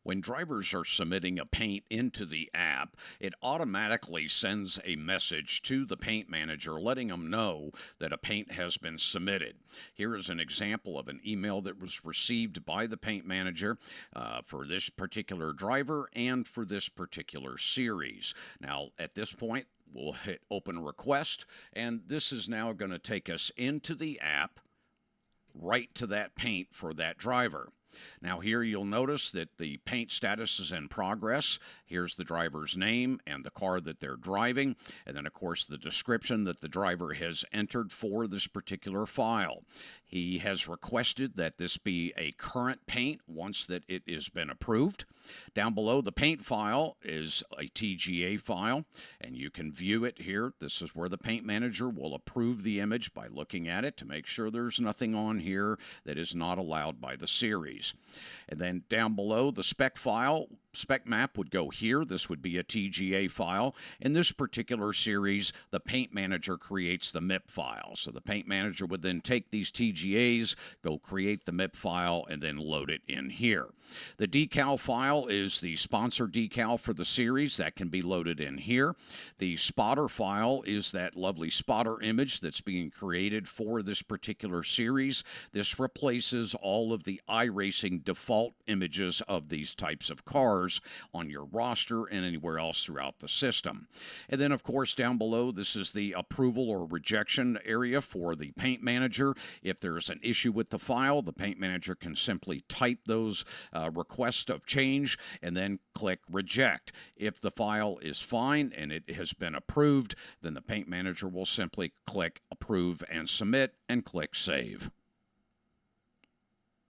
When drivers are submitting a paint into the app, it automatically sends a message to the paint manager letting them know that a paint has been submitted. Here is an example of an email that was received by the paint manager for this particular driver and for this particular series. Now, at this point, we'll hit open request, and this is now going to take us into the app right to that paint for that driver. Now here you'll notice that the paint status is in progress. Here's the driver's name and the car that they're driving, and then of course the description that the driver has entered for this particular file. He has requested that this be a current paint once that it has been approved. Down below the paint file is a TGA file, and you can view it here. This is where the paint manager will approve the image by looking at it to make sure there's nothing on here that is not allowed by the series. And then down below the spec file, spec map would go here. This would be a TGA file. In this particular series, the paint manager creates the MIP file. So the paint manager would then take these TGAs, go create the MIP file, and then load it in here. The decal file is the sponsor decal for the series. That can be loaded in here. The spotter file is that lovely spotter image that's being created for this particular series. This replaces all of the iRacing default images of these types of cars on your roster and anywhere else throughout the system. And then, of course, down below, this is the approval or rejection area for the paint manager. If there's an issue with the file, the paint manager can simply type those requests of change and then click reject. If the file is fine and it has been approved, then the paint manager will simply click approve and submit and click save.